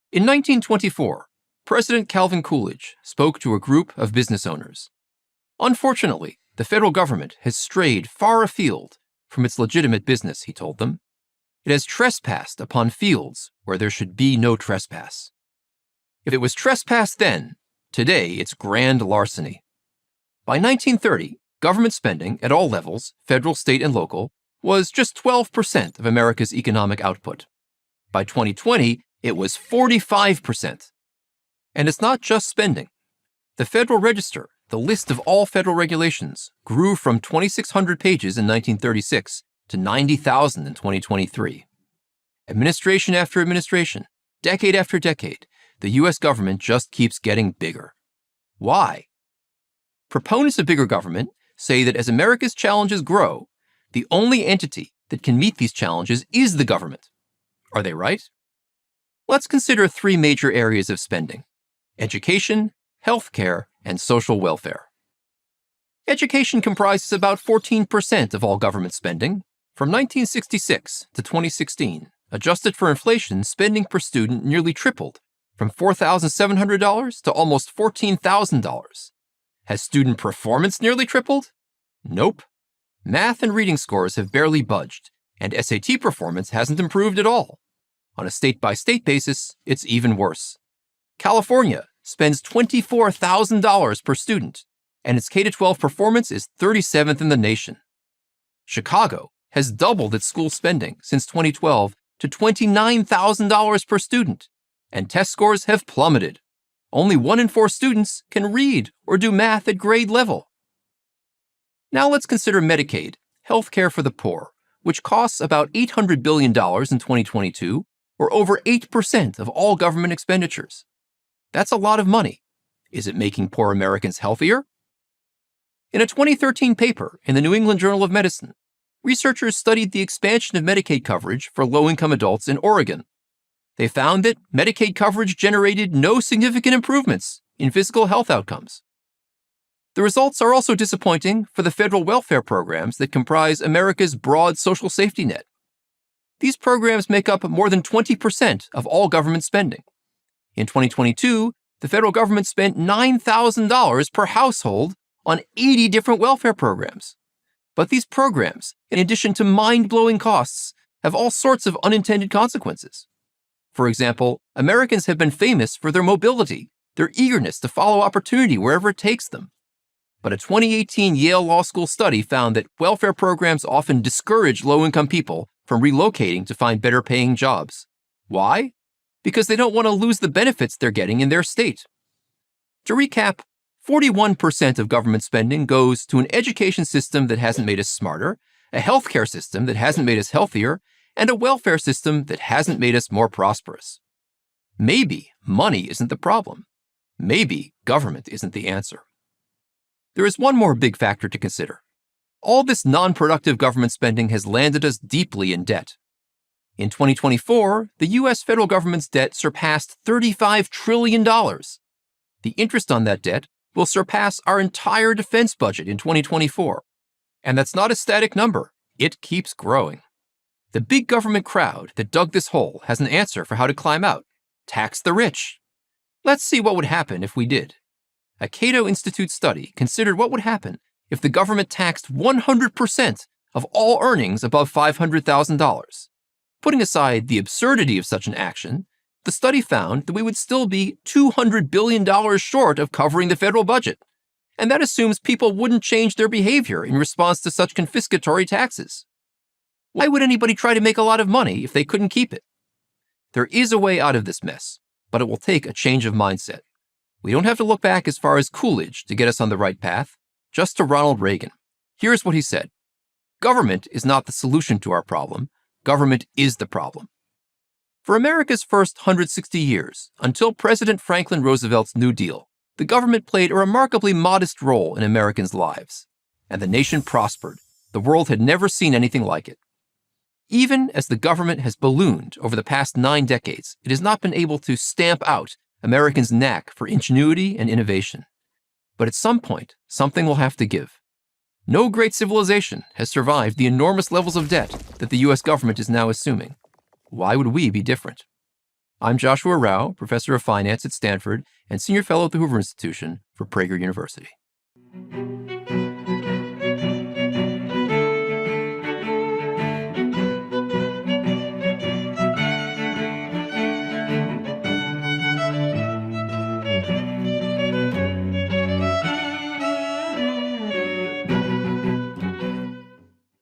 In 1924, President Calvin Coolidge spoke to a group of business owners. Unfortunately, the federal government has strayed far afield from its legitimate business, he told them. It has trespassed upon fields where there should be no trespass. If it was trespass then, today it's grand larceny. By 1930, government spending at all levels, federal, state, and local, was just 12% of America's economic output. By 2020, it was 45%. And it's not just spending. The Federal Register, the list of all federal regulations, grew from 2,600 pages in 1936 to 90,000 in 2023. Administration after administration, decade after decade, the U.S. government just keeps getting bigger. Why? Proponents of bigger government say that as America's challenges grow, the only entity that can meet these challenges is the government. Are they right? Let's consider three major areas of spending: education, healthcare, and social welfare. Education comprises about 14% of all government spending. From 1966 to 2016, adjusted for inflation, spending per student nearly tripled, from $4,700 to almost $14,000. Has student performance nearly tripled? Nope. Math and reading scores have barely budged, and SAT performance hasn't improved at all. On a state-by-state basis, it's even worse. California spends $24,000 per student, and its K-12 performance is 37th in the nation. Chicago has doubled its school spending since 2012 to $29,000 per student, and test scores have plummeted. Only 1 in 4 students can read or do math at grade level. Now let's consider Medicaid, health care for the poor, which costs about $800 billion in 2022, or over 8% of all government expenditures. That's a lot of money. Is it making poor Americans healthier? In a 2013 paper in the New England Journal of Medicine, researchers studied the expansion of Medicaid coverage for low-income adults in Oregon. They found that Medicaid coverage generated no significant improvements in physical health outcomes. The results are also disappointing for the federal welfare programs that comprise America's broad social safety net. These programs make up more than 20% of all government spending. In 2022, the federal government spent $9,000 per household on 80 different welfare programs. But these programs, in addition to mind-blowing costs, have all sorts of unintended consequences. For example, Americans have been famous for their mobility, their eagerness to follow opportunity wherever it takes them. But a 2018 Yale Law School study found that welfare programs often discourage low-income people from relocating to find better-paying jobs. Why? Because they don't want to lose the benefits they're getting in their state. To recap, 41% of government spending goes to an education system that hasn't made us smarter, a healthcare system that hasn't made us healthier, and a welfare system that hasn't made us more prosperous. Maybe money isn't the problem. Maybe government isn't the answer. There is one more big factor to consider. All this non-productive government spending has landed us deeply in debt. In 2024, the U.S. federal government's debt surpassed $35 trillion. The interest on that debt will surpass our entire defense budget in 2024. And that's not a static number. It keeps growing. The big government crowd that dug this hole has an answer for how to climb out. Tax the rich. Let's see what would happen if we did. A Cato Institute study considered what would happen if the government taxed 100% of all earnings above $500,000. Putting aside the absurdity of such an action, the study found that we would still be $200 billion short of covering the federal budget. And that assumes people wouldn't change their behavior in response to such confiscatory taxes. Why would anybody try to make a lot of money if they couldn't keep it? There is a way out of this mess, but it will take a change of mindset. We don't have to look back as far as Coolidge to get us on the right path, just to Ronald Reagan. Here's what he said. Government is not the solution to our problem. Government is the problem. For America's first 160 years, until President Franklin Roosevelt's New Deal, the government played a remarkably modest role in Americans' lives, and the nation prospered. The world had never seen anything like it. Even as the government has ballooned over the past 9 decades, it has not been able to stamp out Americans' knack for ingenuity and innovation. But at some point, something will have to give. No great civilization has survived the enormous levels of debt that the U.S. government is now assuming. Why would we be different? I'm Joshua Rao, professor of finance at Stanford and senior fellow at the Hoover Institution for Prager University.